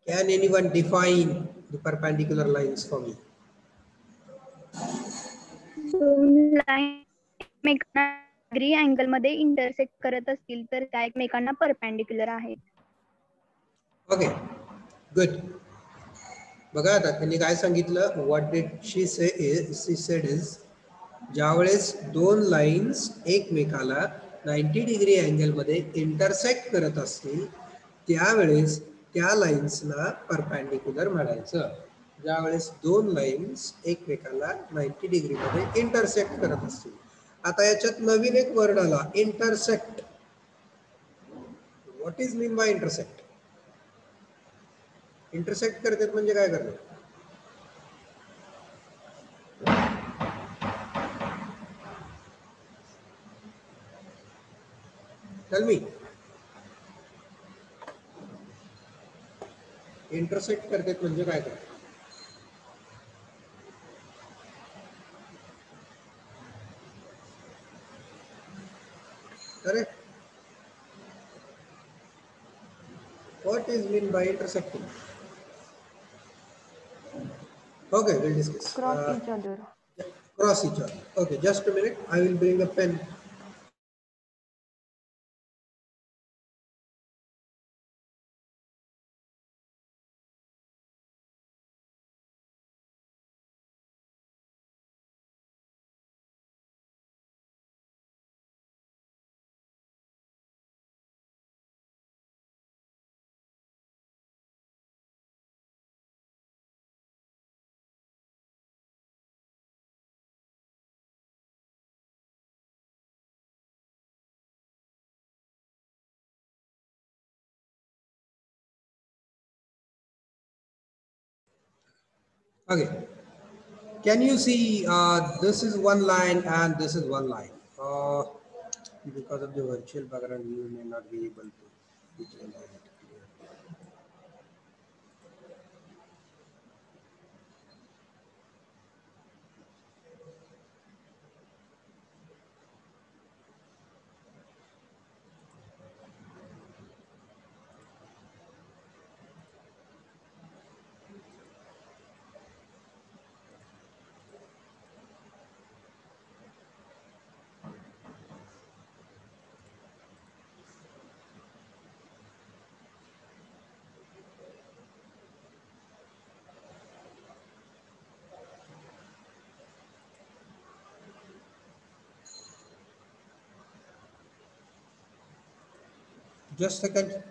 Can anyone define the perpendicular lines for me? दोन line एकमेकांना degree angle मध्ये intersect करत असतील तर त्या एकमेकांना परपेंडिक्युलर आहेत. Okay, good. बघा आता त्यांनी काय सांगितलं, what did she say is, she sed is, ज्यावेळेस दोन लाईन्स एकमेकाला 90 डिग्री अँगलमध्ये इंटरसेक्ट करत असतील त्यावेळेस त्या लाईन्सला परपेंडिक्युलर म्हणायचं. ज्यावेळेस दोन लाईन्स एकमेकाला 90 डिग्रीमध्ये इंटरसेक्ट करत असतील. आता याच्यात नवीन एक वर्ड आला, intersect. What is mean by intersect? Intersect करतात म्हणजे काय करतात? Tell me. इंटरसेक्ट करतात म्हणजे काय करतात? Correct. What is mean by intersecting? Okay, we'll discuss. Cross each other. Cross each other. Okay, just a minute. I will bring a pen. Okay. Can you see this is one line and this is one line? Because of the virtual background, you may not be able to visualize it clearly. Just a second.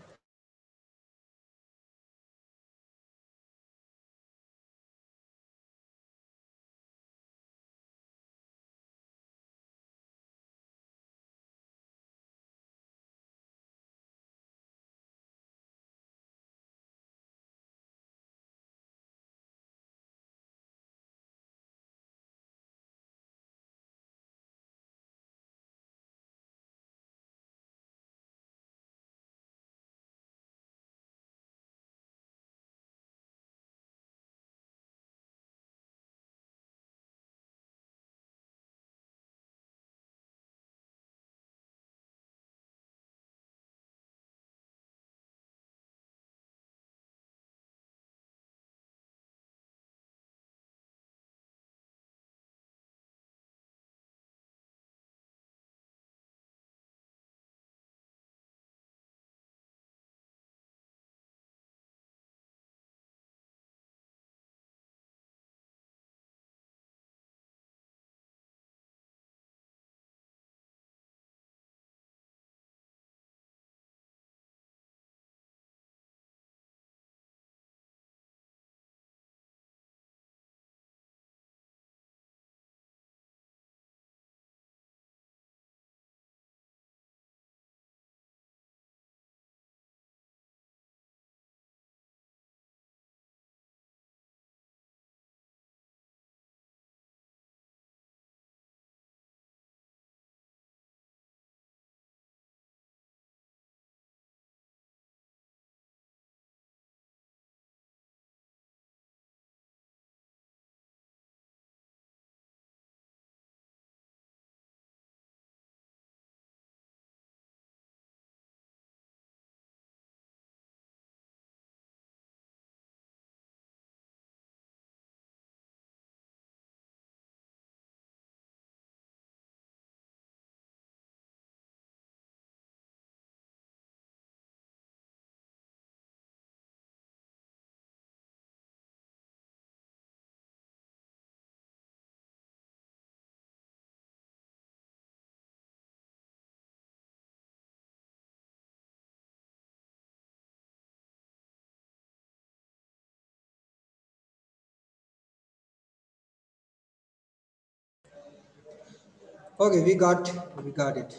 Okay, we got it. So we got it.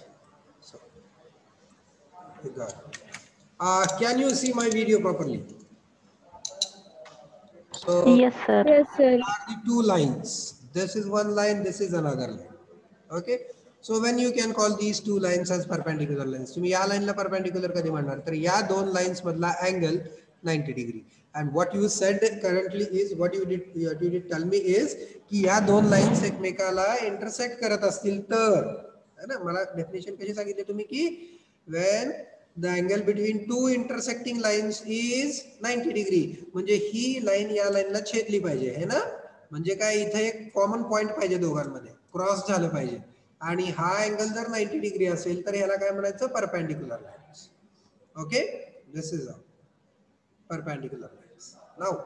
Can you see my video properly? So Yes, sir. Yes, sir. are the two lines. This is one line, this is another line. Okay. So when you can call these two lines as perpendicular lines. तुम्ही या लाईनला perpendicular कधी म्हणणार तर या दोन lines मधला angle 90 degree. And what you said currently is what you did tell me is की या दोन lines एकमेकाला intersect करत असतील तर है ना मला definition कशी सांगितली तुम्ही की when the angle between two intersecting lines is 90 degree म्हणजे ही लाईन या लाईनला छेदली पाहिजे है ना म्हणजे काय इथे एक कॉमन पॉइंट पाहिजे दोघांमध्ये क्रॉस झालं पाहिजे आणि हा अँगल जर 90 डिग्री असेल तर याला काय म्हणायचं perpendicular lines okay this is a perpendicular lines now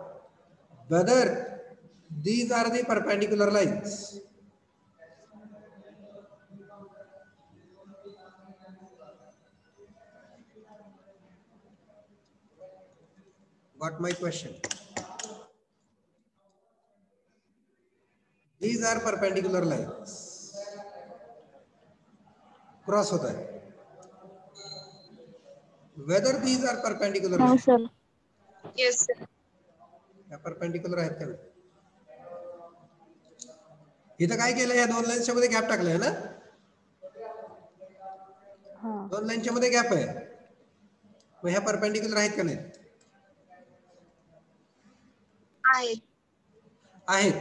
whether these are the perpendicular lines got my question these are perpendicular lines cross होता है whether these are perpendicular No, lines sir. Yes, sir. या perpendicular आहेत का इथं काय केलं या दोन लाईन्सच्या मध्ये गॅप टाकलाय ना हाँ. दोन लाईनच्या मध्ये गॅप आहे मग ह्या परपेंडिक्युलर आहेत का नाहीत आहेत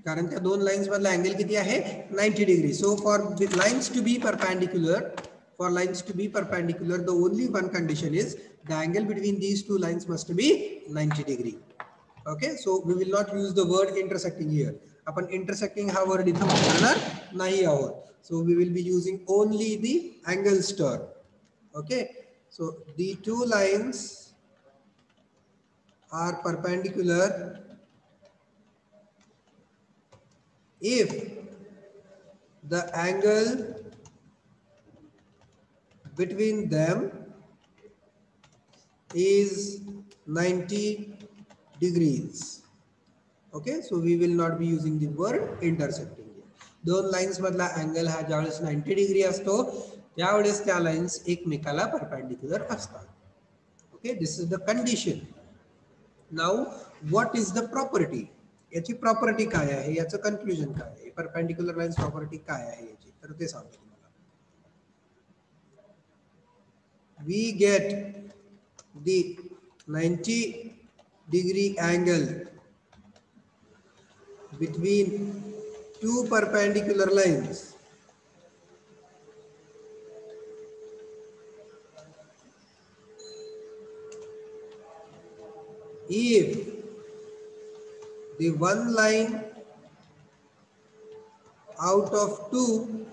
कारण त्या दोन लाईन्स मधला अँगल किती आहे 90 degree so for lines to be perpendicular for lines to be perpendicular the only one condition is the angle between these two lines must be 90 degree okay so we will not use the word intersecting here आपण intersecting हा word इथं वापरणार नाही आहोत so we will be using only the angles term okay so the two lines are perpendicular if the angle between them is 90 degrees okay so we will not be using the word intersecting दोन lines मधला angle हा ज्यावेळेस 90 degree असतो त्यावेळेस त्या lines एकमेकाला perpendicular असतात okay this is the condition now what is the property याची प्रॉपर्टी काय आहे याचं कन्क्लुजन काय आहे परपेंडिक्युलर लाइन्स प्रॉपर्टी काय आहे याची तर ते सांगतो we get the 90 degree angle between two perpendicular lines if the one line out of two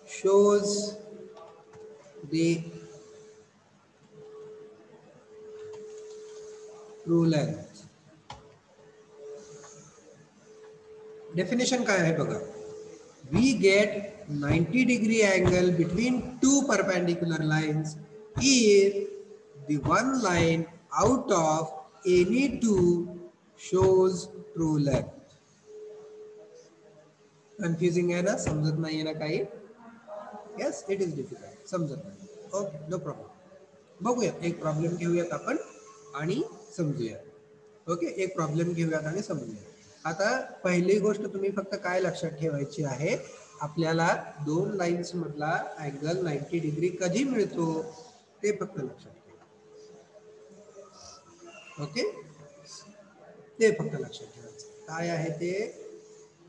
shows the true length definition काय आहे बघा we get 90 degree angle between two perpendicular lines if the one line out of any two shows true length confusing आहे ना समजत नाहीये ना काही yes it is difficult समजत नाही ओके नो प्रॉब्लेम बघूया एक प्रॉब्लेम घेऊयात आपण आणि समजूया ओके एक प्रॉब्लेम घेऊयात आणि समजूया आता पहिली गोष्ट तुम्ही फक्त काय लक्षात ठेवायची आहे आपल्याला दोन लाईन्स मधला अँगल 90 डिग्री कधी मिळतो ते फक्त लक्षात ठेवा ओके ते फक्त लक्षात ठेवायचं काय आहे ते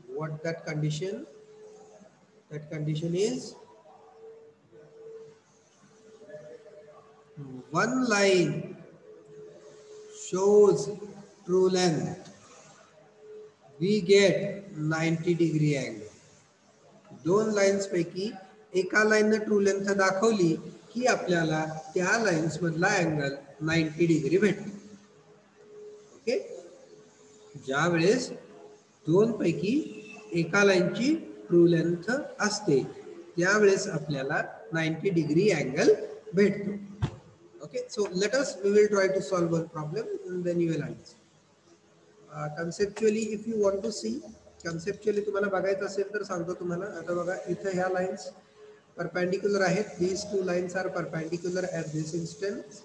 what that condition is one line shows true length we get 90 degree angle दोन लाइन्स पैकी एका लाईनने ट्रू लेंथ दाखवली की आपल्याला त्या लाइन्स मधला अँगल 90 डिग्री भेटतो ओके ज्या वेळेस दोन पैकी एका लाईनची ट्रू लेंथ असते त्यावेळेस आपल्याला 90 डिग्री अँगल भेटतो okay so we will try to solve one problem and then you will answer conceptually if you want to see conceptually तुम्हाला बघायचं असेल तर सांगतो तुम्हाला. आता बघा इथं ह्या लाईन्स परपेंडिक्युलर आहेत. These two lines are perpendicular at this instance.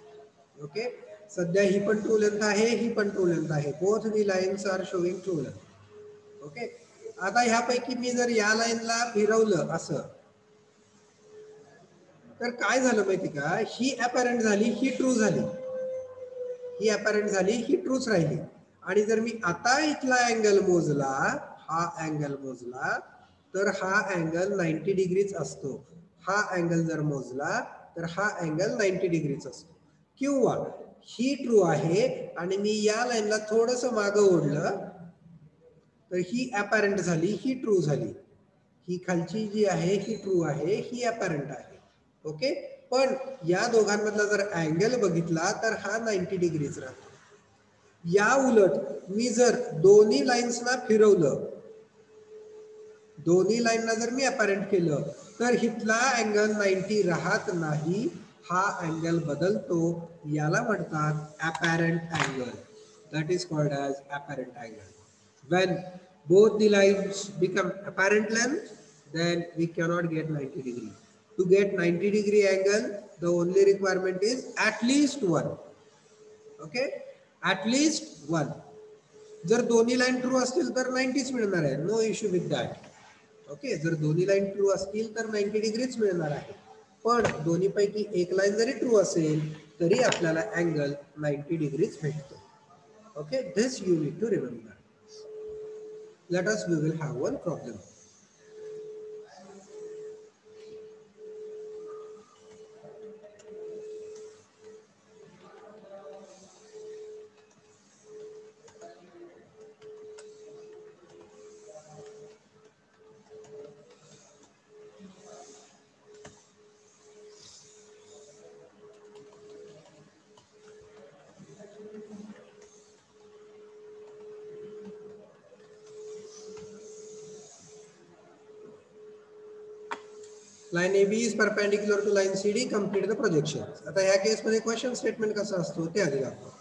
Okay, सध्या ही पण ट्रू लेंथ आहे, ही पण ट्रू लेंथ आहे. Both the lines are showing true length. Okay, आता ह्यापैकी मी जर या लाईनला फिरवलं असं तर काय झालं माहिती का, ही अपॅरंट झाली, ही ट्रू झाली. ही अपॅरंट झाली, ही ट्रूच राहिली. आणि जर मी आता इथला अँगल मोजला, हा अँगल मोजला, तर हा अँगल 90 डिग्रीच असतो. हा अँगल जर मोजला तर हा अँगल 90 डिग्रीच असतो. किंवा ही ट्रू आहे आणि मी या लाईनला थोडस मागं ओढलं तर ही अपॅरंट झाली, ही ट्रू झाली. ही खालची जी आहे ही ट्रू आहे, ही अपॅरंट आहे. ओके, पण या दोघांमधला जर अँगल बघितला तर हा 90 डिग्रीच राहतो. या उलट मी जर दोन्ही लाईन्सना फिरवलं, दोन्ही लाईनला जर मी अपॅरंट केलं तर हिथला अँगल 90 राहत नाही, हा अँगल बदलतो. याला म्हणतात apparent angle. That is called as apparent angle. When both the lines become apparent length, then we cannot get 90 degree. To get 90 degree angle, the only requirement is at least one. Okay, at least one. जर दोन्ही line true असतील तर 90च मिळणार आहे, no issue with that. Okay, जर दोन्ही line true असतील तर 90 डिग्रीच मिळणार आहे. पण दोन्हीपैकी एक लाईन जरी ट्रू असेल तरी आपल्याला अँगल 90 डिग्रीच भेटतो. Okay, this you need to remember. Let us, we will have one problem. Line AB is perpendicular to line CD. Complete the projection. आता या केस मध्ये क्वेश्चन स्टेटमेंट कसं असतो ते आधी दाखवतो.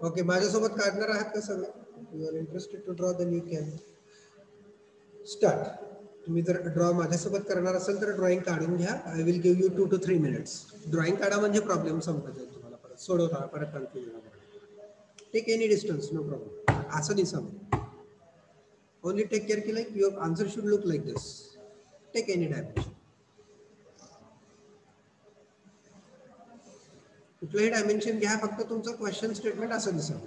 ओके, माझ्यासोबत काढणार आहात का सगळे? You are interested to draw, then you can start. तुम्ही जर ड्रॉ माझ्यासोबत करणार असेल तर ड्रॉइंग काढून घ्या. I will give you 2 to 3 minutes. Drawing काढा म्हणजे प्रॉब्लेम संपत जाईल तुम्हाला. परत सोडवता, परत confusion. Take any distance, no problem. असं नाही सांगू. ओनली टेक केअर की like your answer should look like this. Take any dimension. कुठलंही डायमेन्शन घ्या, फक्त तुमचं क्वेश्चन स्टेटमेंट असं दिसेल.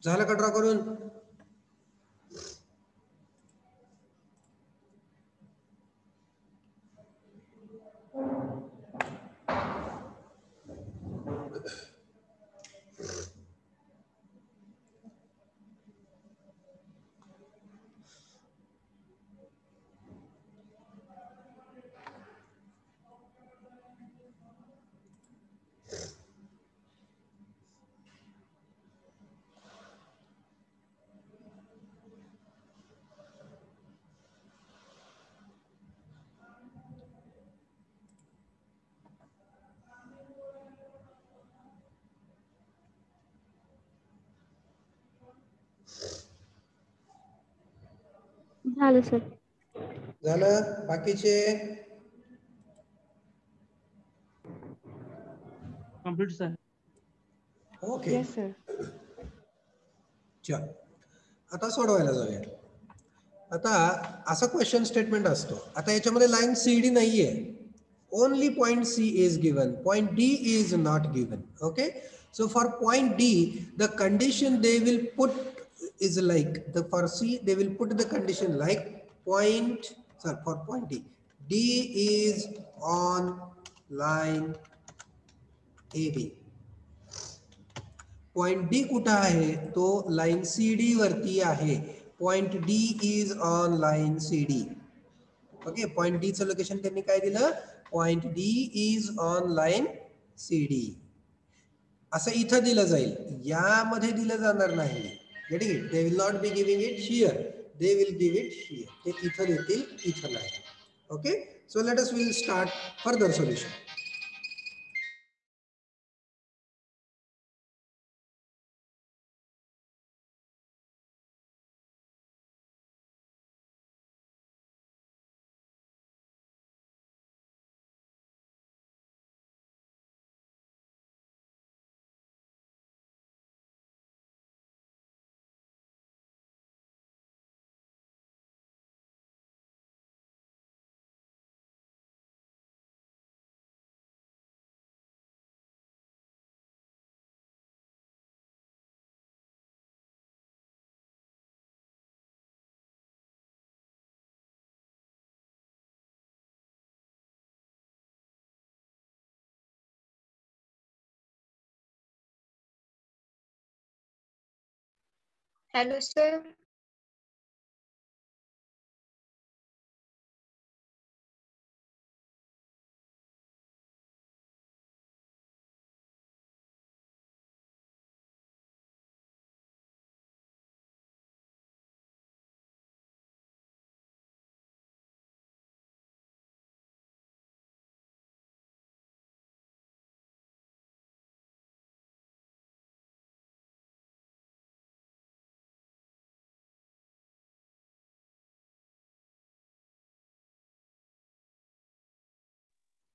झालं का ड्रॉ करून? झालं सर. झालं? बाकीचे? Complete sir. Okay. Yes sir. चल, आता सोडवायला जाऊया. आता असा क्वेश्चन स्टेटमेंट असतो. आता याच्यामध्ये लाईन CD नाहीये. Only point C is given. Point D is not given. Okay. So for point D, the condition they will put is like for C they will put the condition like for point D is on line AB. Point D कुठं आहे? तो line CD वरती आहे. Point D is on line CD. Okay, point D चं location त्यांनी काय दिलं? Point D is on line CD. असं इथं दिलं जाईल, यामध्ये दिलं जाणार नाही. Get it? They will not be giving it here, they will give it here. ते इथं देतील, इथं नाही. Okay, so let us will start further solution. Hello sir.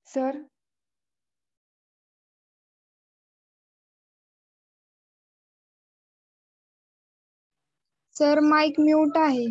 Sir. Sir mic mute आहे.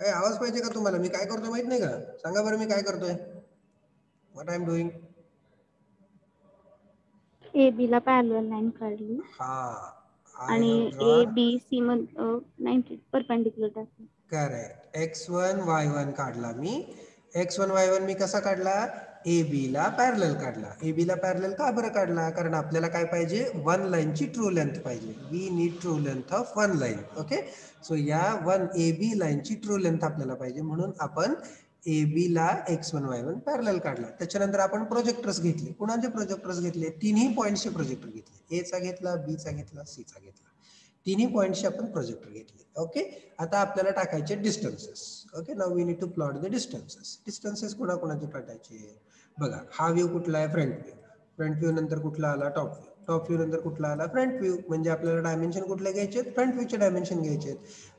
आवाज पाहिजे का तुम्हाला? मी काय करतोय माहित नाही का? सांगा बरं, मी काय करतोय? What I am doing? AB ला पॅरलल लाईन काढली आणि ABC मध्ये 90 परपेंडिक्युलर टाकली. करेक्ट. X1 Y1 काढला मी, x1 y1 मी कसा काढला, ए बी ला पॅरलल काढला. ए बी ला पॅरलल का बरं काढला, कारण आपल्याला काय पाहिजे, वन लाईनची ट्रू लेंथ पाहिजे. We need true length of one line. Okay, so या वन ए बी लाईनची ट्रू लेंथ आपल्याला पाहिजे, म्हणून आपण ए बी ला x1 y1 पॅरलल काढला. त्याच्यानंतर आपण प्रोजेक्टर्स घेतले. कुणाचे प्रोजेक्टर्स घेतले, तिन्ही पॉईंटचे प्रोजेक्टर घेतले. ए चा घेतला, बी चा घेतला, सी चा घेतला. तिन्ही पॉईंटचे आपण प्रोजेक्टर घेतले. ओके, आता आपल्याला टाकायचे distances. Okay, now we need to plot the distances. Distances कोणाकोणाचे टाकायचे बघा. हा व्ह्यू कुठला आहे, फ्रंट व्ह्यू. फ्रंट व्ह्यू नंतर कुठला आला, टॉप व्ह्यू. टॉप व्ह्यू नंतर कुठला आला, फ्रंट व्ह्यू. म्हणजे आपल्याला डायमेन्शन कुठले घ्यायचे, फ्रंट व्ह्यूचे डायमेन्शन घ्यायचे.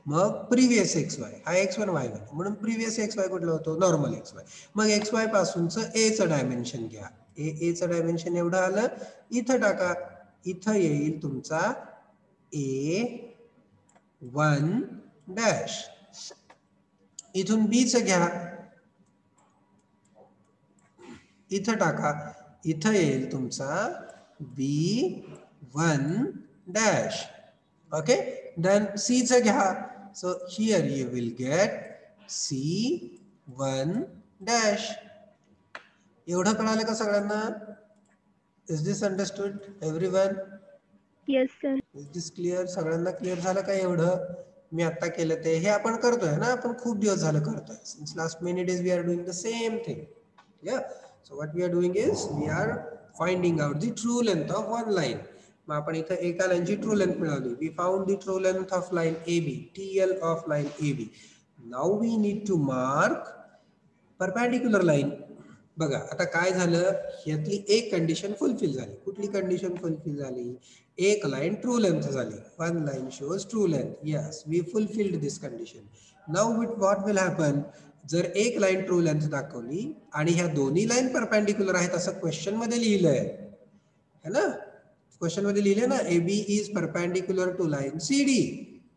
मग प्रिव्हियस एक्स वाय, हा x1 y1, म्हणून प्रिव्हियस एक्स वाय कुठला होतो, नॉर्मल एक्स वाय. मग एक्स वाय पासूनच ए चं डायमेन्शन घ्या. ए चं डायमेन्शन एवढं आलं, इथं टाका. इथं येईल तुमचा A1 डॅश. इथून बी चं घ्या, इथं टाका. इथं येईल तुमचा B1 dash. Okay, then C चं घ्या. So here you will get C1 dash. एवढं कळालं का सगळ्यांना? Is this understood everyone? Yes sir. Is this clear? सगळ्यांना क्लिअर झालं का एवढं मी आता केलं ते? हे आपण करतोय ना, आपण खूप दिवस झालं करतोय. Since last many days we are doing the same thing. Yeah, so what we are doing is we are finding out the true length of one line. मग आपण इथं एका लाईनची ट्रू लेंथ मिळवली. We found the true length of line A B, TL of line A B. Now we need to mark perpendicular line. बघा आता काय झालं, यातली एक कंडिशन फुलफिल झाली. कुठली कंडिशन फुलफिल झाली, एक लाईन ट्रू लेंथ झाली. One line shows true length. Yes, we fulfilled this condition. Now what will happen, जर एक लाईन ट्रू लेंथ दाखवली आणि ह्या दोन्ही लाईन परपेंडिक्युलर आहेत असं क्वेश्चन मध्ये लिहिलंय है ना, क्वेश्चन मध्ये लिहिले ना, A B is perpendicular to line C D,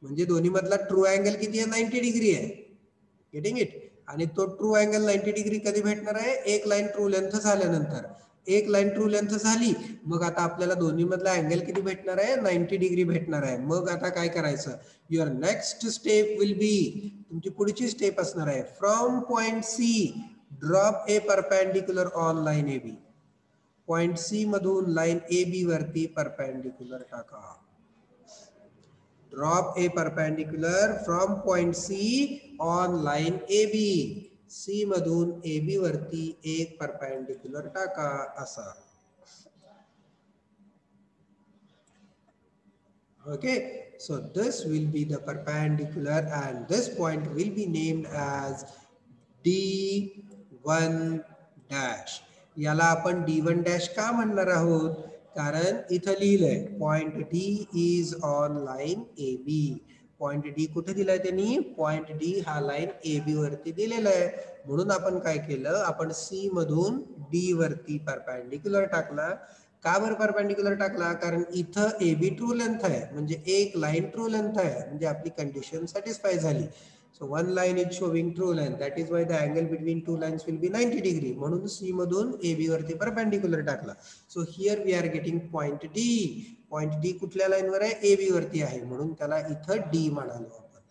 म्हणजे दोन्ही मधला ट्रू अँगल किती आहे, 90 डिग्री आहे. Getting it? आणि तो ट्रू अँगल 90 डिग्री कधी भेटणार आहे, एक लाईन ट्रू लेंथ झाल्यानंतर. एक लाईन ट्रू लेंथ झाली, मग आता आपल्याला दोन्ही मधला अँगल किती भेटणार आहे, 90 डिग्री भेटणार आहे. मग आता काय करायचं, your next step will be, तुमची पुढची स्टेप असणार आहे, from point C drop a perpendicular on line A B. Point C मधून लाईन ए बी वरती परपेंडिक्युलर टाका. Drop a perpendicular from point C on line AB. C मधून AB वरती एक परपेंडिक्युलर टाका असा. Okay, so this will be the perpendicular and this point will be named as D1 dash. याला आपण D1 dash का म्हणणार आहोत, कारण इथं लिहिलंय point D is on line A B. Point D कुठे दिलाय त्यांनी, पॉइंट डी हा लाईन ए बी वरती दिलेला आहे. म्हणून आपण काय केलं, आपण सी मधून डी वरती परपेंडिक्युलर टाकला. का बरं परपेंडिक्युलर टाकला, कारण इथं ए बी ट्रू लेंथ आहे, म्हणजे एक लाईन ट्रू लेंथ आहे, म्हणजे आपली कंडिशन सॅटिस्फाय झाली. So one line is showing true length. That is why the angle between two lines will be 90 degree. म्हणून C मधून AB वरती परपेंडिक्युलर टाकला. So here we are getting point D. Point D कुठल्या line वर आहे, AB वरती आहे, म्हणून त्याला इथं D म्हणालो आपण.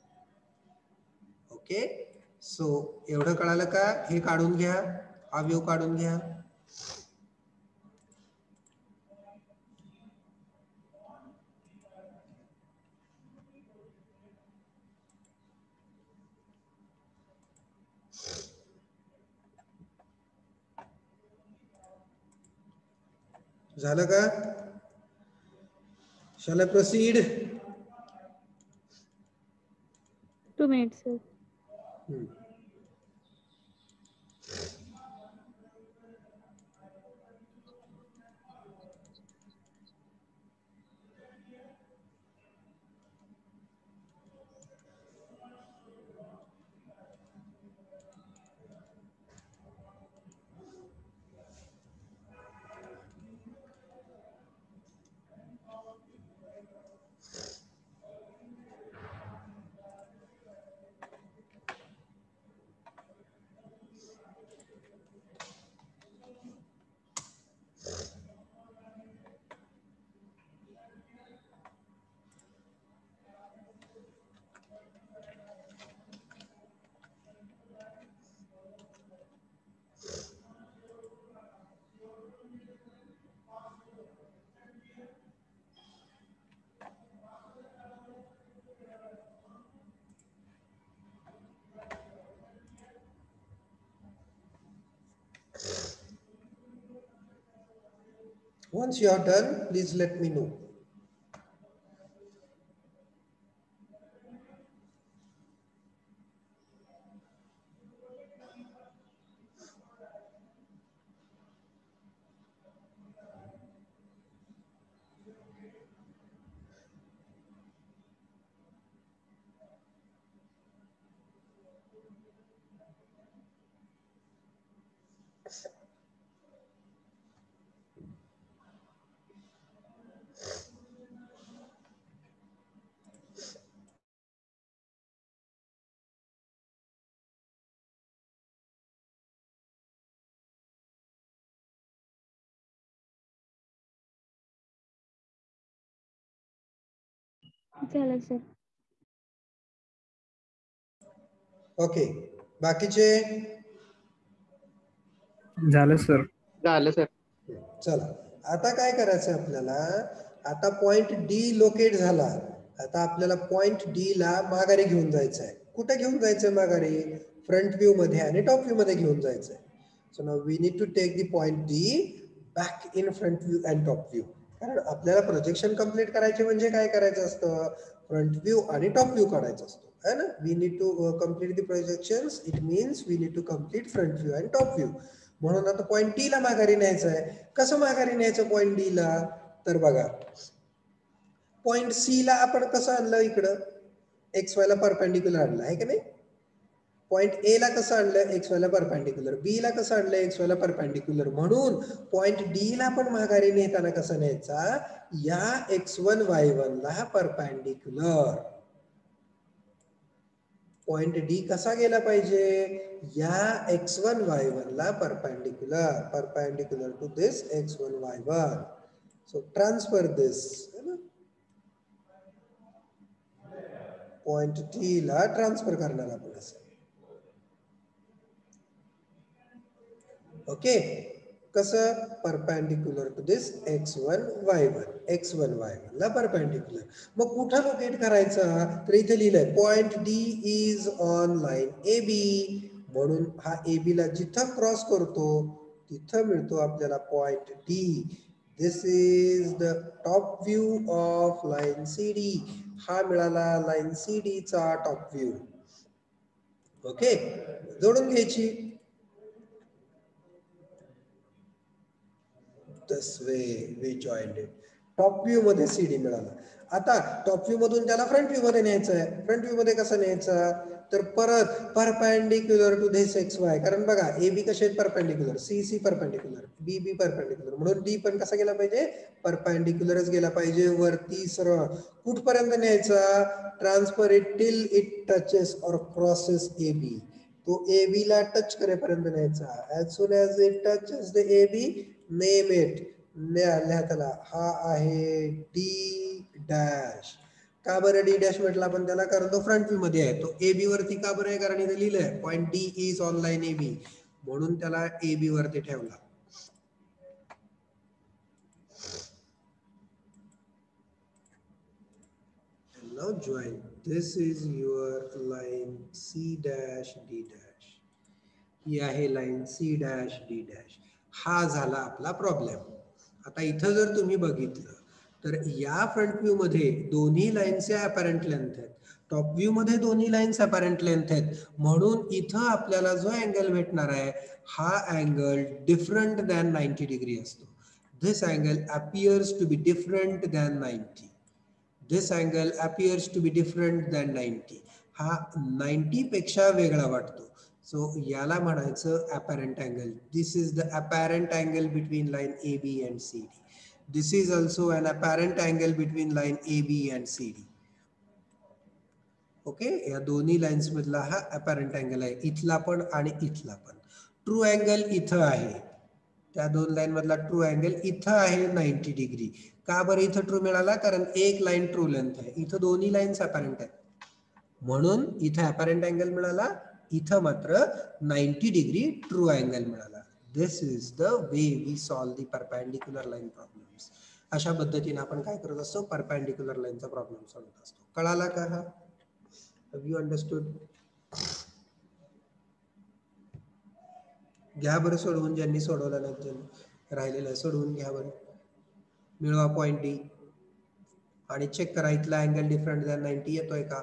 ओके, सो एवढं कळालं का? हे काढून घ्या, हा व्ह्यू काढून घ्या. झालं का? Shall I proceed? 2 minutes, sir. Once you are done, please let me know. झालं सर. ओके, बाकीचे झालं सर. झालं सर. चला आता काय करायचं आपल्याला, आता पॉइंट डी लोकेट झाला. आता आपल्याला पॉइंट डी ला माघारी घेऊन जायचं आहे. कुठे घेऊन जायचं माघारी? फ्रंट व्ह्यू मध्ये आणि टॉप व्ह्यू मध्ये घेऊन जायचं आहे. So now we need to take the point D back in front view and top view. कारण आपल्याला प्रोजेक्शन कंप्लीट करायचे म्हणजे काय करायचं असतं? फ्रंट व्ह्यू आणि टॉप व्ह्यू काढायचा असतो है ना. We need to complete the projections. It means we need to complete front view and top view. म्हणून आता पॉइंट डी ला माघारी न्यायचं आहे. कसं माघारी न्यायचं पॉइंट डी ला? तर बघा, पॉइंट सी ला आपण कसं आणलं इकडं? एक्स वाय ला परपेंडिक्युलर आणलं आहे की नाही. पॉइंट ए ला कसं आणलं? एक्स वाय ला परपेंडिक्युलर. बी ला कसं आणलं? एक्स वाय ला परपेंडिक्युलर. म्हणून पॉइंट डी ला पण माघारी नेताना कसं न्यायचा? या x1 y1 ला परपेंडिक्युलर. पॉइंट डी कसा गेला पाहिजे? या x1 y1 ला perpendicular. Perpendicular to this x1 y1. So transfer this. Point T ला ट्रान्सफर करणार आपण असं. ओके, कसं? Perpendicular to this x1 y1. x1 y1 ला परपेंडिक्युलर. मग कुठं लोकेट करायचा? तर इथे लिहिलंय point D is on line A B. म्हणून हा ए बी ला जिथं क्रॉस करतो तिथं मिळतो आपल्याला point D. This is the top view of line C D. हा मिळाला लाईन सी डी चा टॉप व्ह्यू. ओके, जोडून घ्यायची. This way we joined it. Top view मध्ये सीडी मिळाला. आता टॉप व्ह्यू मधून त्याला फ्रंट व्ह्यू मध्ये न्यायचं आहे. फ्रंट व्ह्यू मध्ये कसं न्यायचं? तर परत perpendicular to this X Y. कारण बघा ए बी कसे आहेत? Perpendicular. C C perpendicular, B B perpendicular. म्हणून डी पण कसा गेला पाहिजे? परपेंडिक्युलरच गेला पाहिजे वरती सरळ. कुठपर्यंत न्यायचा? Transfer it till it touches और क्रॉसेस ए बी. तो ए बी ला टच करेपर्यंत न्यायचा. As soon as it touches the A B, name it. लिहा त्याला. हा आहे डी डॅश. का बरं डी डॅश म्हटलं आपण त्याला? कारण तो फ्रंट व्ह्यू मध्ये आहे. तो ए बी वरती का बरं आहे? कारण इथे लिहिलंय point D is on line A B. म्हणून त्याला ए बी वरती ठेवला. Now join. This is your line C dash D dash. ही आहे line C dash D dash. हा झाला आपला प्रॉब्लेम. आता इथं जर तुम्ही बघितलं तर या फ्रंट व्ह्यू मध्ये दोन्ही लाईनचे अपॅरंट लेंथ आहेत. टॉप व्ह्यू मध्ये दोन्ही लाईन्स अपॅरंट लेंथ आहेत. म्हणून इथं आपल्याला जो अँगल भेटणार आहे हा अँगल डिफरंट दॅन 90 डिग्री असतो. दिस angle appears to be different than 90. This angle appears to be different than 90. हा 90 पेक्षा वेगळा वाटतो. सो याला म्हणायचं apparent angle. This is the apparent angle between line AB and CD. This is also an apparent angle between line AB and CD. Okay, या दोन्ही lines मधला हा apparent angle आहे. इथला पण आणि इथला पण. ट्रू अँगल इथं आहे. त्या दोन लाईन मधला ट्रू अँगल इथं आहे 90 डिग्री. का बरं इथं ट्रू मिळाला? कारण एक लाईन ट्रू लेंथ आहे. इथं दोन्ही लाईन्स अपॅरंट आहेत. म्हणून इथं अपॅरंट अँगल मिळाला. इथं मात्र 90 डिग्री ट्रू अँगल मिळाला. This is the way we solve the perpendicular line problems. अशा पद्धतीने आपण काय करत असतो? परपेंडिक्युलर लाईनचा प्रॉब्लेम सॉल्व्ह असतो. कळाला का हा? Have you understood? घ्या बरं सोडवून, ज्यांनी सोडवलं नाही त्यांनी राहिलेलं सोडवून घ्या बरं. मिळवा पॉईंट डी आणि चेक करा इथला अँगल डिफरंट दॅन 90 येतोय का.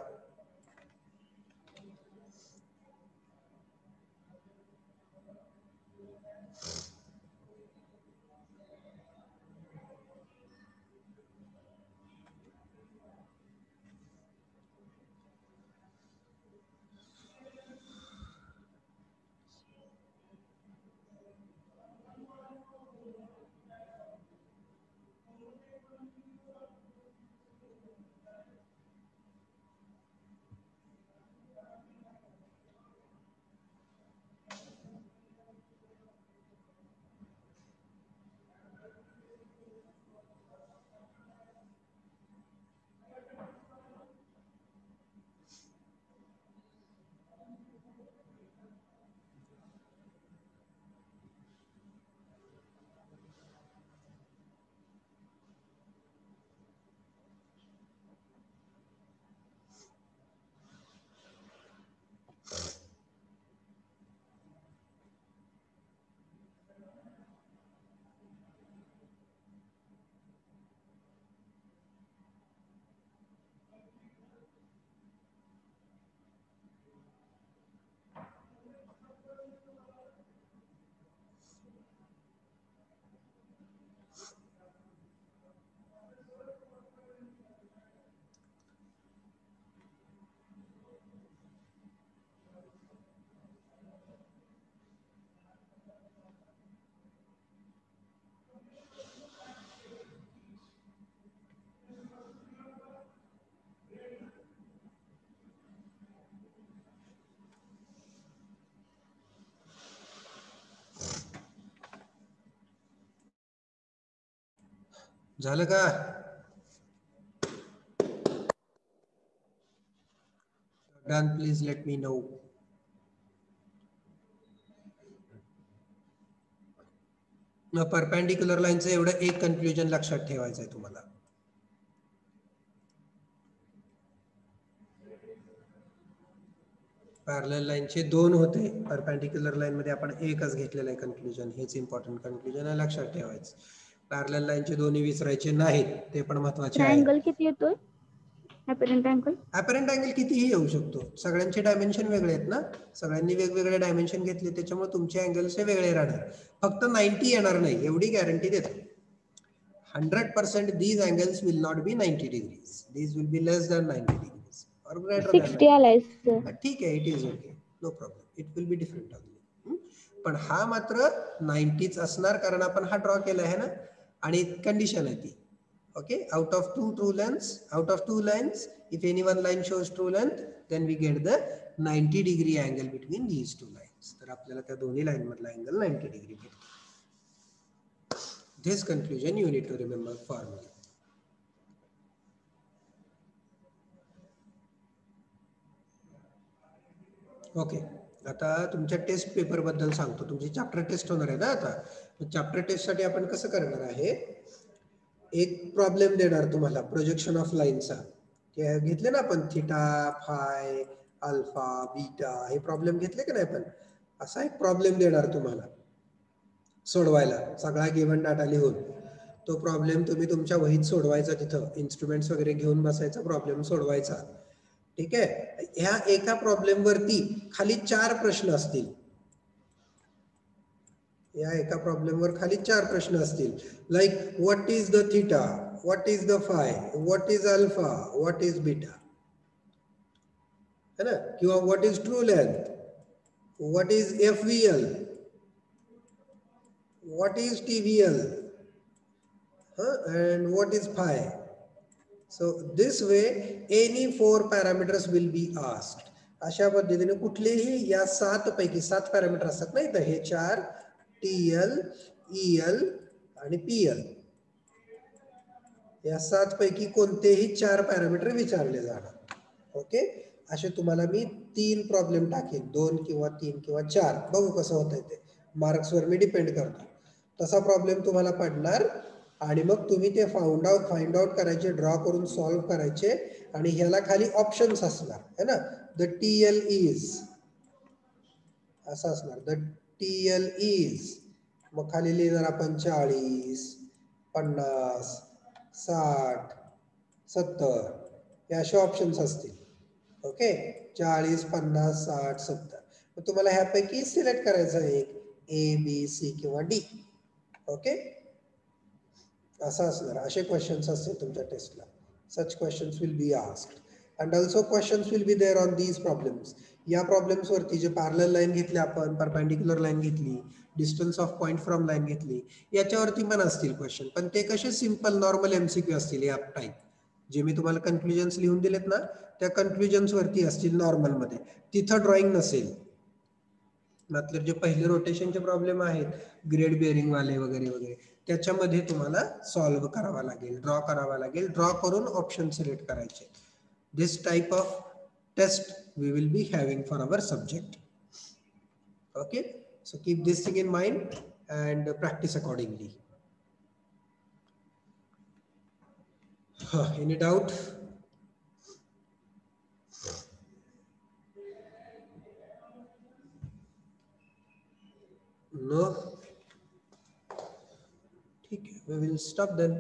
झालं का. Done, please let me know. Perpendicular लाईनचं एवढं एक कन्क्ल्युजन लक्षात ठेवायचं आहे तुम्हाला. पॅरलल लाईनचे दोन होते, परपेंडिक्युलर लाईन मध्ये आपण एकच घेतलेलं आहे कन्क्ल्युजन. हेच इम्पॉर्टंट कन्क्ल्युजन आहे, लक्षात ठेवायचं. पॅरलल लाईनचे दोन्ही विसरायचे नाहीत, ते पण महत्वाचे आहे. अँगल किती येतोय अपरेंट अँगल? अपरेंट अँगल कितीही येऊ शकतो, सगळ्यांचे डायमेन्शन वेगळे आहेत ना, सगळ्यांनी वेगवेगळे डायमेन्शन घेतले, त्याच्यामुळे तुमचे अँगल्स वेगळे राहणार. फक्त 90 येणार नाही एवढी गॅरंटी देतो. 100% these angles will not be 90 degrees. These will be less than 90 degrees or greater than 60 आलाय सर. ठीक आहे, it is okay, no problem, it will be different only. पण हा मात्र 90च असणार, कारण आपण हा ड्रॉ केला आहे ना, आणि कंडिशन आहे ती. Okay, out of two lines, if any one line shows true length, then we get the 90 degree angle between these two lines. तर आपल्याला त्या दोन्ही लाईन मधला अँगल 90 डिग्री भेटतो. This conclusion you need to remember formally. Okay, आता तुमच्या taste paper बद्दल सांगतो. तुमची चॅप्टर टेस्ट होणार आहे ना आता. चॅप्टर टेस्ट साठी आपण कसं करणार आहे, एक प्रॉब्लेम देणार तुम्हाला प्रोजेक्शन ऑफ लाईनचा. ते घेतले ना आपण, थिटा, फाय, अल्फा, बीटा, हे प्रॉब्लेम घेतले का नाही आपण. असा एक प्रॉब्लेम देणार तुम्हाला सोडवायला, सगळा गिव्हन डाटा लिहून. तो प्रॉब्लेम तुम्ही तुमच्या वहीत सोडवायचा, तिथं इन्स्ट्रुमेंट्स वगैरे घेऊन बसायचा, प्रॉब्लेम सोडवायचा. ठीक आहे. ह्या एका प्रॉब्लेम वरती खाली 4 प्रश्न असतील. या एका प्रॉब्लेम वर खाली 4 प्रश्न असतील. Like what is the theta, what is the phi, what is alpha, what is beta, है ना. किंवा what is true length, what is FVL, what is TVL, and what is phi. So this way any 4 parameters will be asked. अशा पद्धतीने कुठलेही या 7 पैकी 7 parameter असतात नाही तर हे 4 TL, EL आणि PL, या 7 पैकी कोणतेही 4 पॅरामीटर विचारले जाणार. ओके, असे तुम्हाला मी 3 प्रॉब्लेम टाकेन, 2 किंवा 3 किंवा 4, बघू कसं होतंय ते, मार्क्स वर मी डिपेंड करतो. तसा प्रॉब्लेम तुम्हाला पडणार आणि मग तुम्ही ते फाइंड आउट करायचे, ड्रॉ करून सॉल्व्ह करायचे. आणि ह्याला खाली ऑप्शन्स असणार है ना. द TL इज असं असणार, द TL इज, मग खाली लिहिणार आपण 40, 50, 60, 70 हे असे ऑप्शन्स असतील. ओके, 40, 50, 60, 70. मग तुम्हाला ह्यापैकी सिलेक्ट करायचं आहे एक, ए, बी, सी किंवा डी. ओके, असं असणार. असे क्वेश्चन्स असतील तुमच्या टेस्टला. Such questions will be asked and also questions will be there on these problems. या प्रॉब्लेम्स वरती जे पॅरलल लाईन घेतली आपण, परपेंडिक्युलर लाईन घेतली, distance of point from line घेतली, याच्यावरती पण असतील क्वेश्चन, पण ते कसे सिंपल नॉर्मल MCQ असतील या टाईप. जे मी तुम्हाला कन्क्लुजन्स लिहून दिलेत ना, त्या कन्क्लुजन्स वरती असतील नॉर्मल मध्ये, तिथं ड्रॉइंग नसेल. मतलब जे पहिले रोटेशनचे प्रॉब्लेम आहेत, ग्रेड बेअरिंग वाले वगैरे वगैरे, त्याच्यामध्ये तुम्हाला सॉल्व्ह करावा लागेल, ड्रॉ करावा लागेल. ड्रॉ करून ऑप्शन सिलेक्ट करायचे. This type of test we will be having for our subject. Okay, so keep this thing in mind and practice accordingly. Any doubt? No? Okay, we will stop then.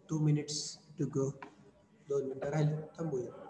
2 minutes to go. 2 मिनिटं राहिले, थांबूया.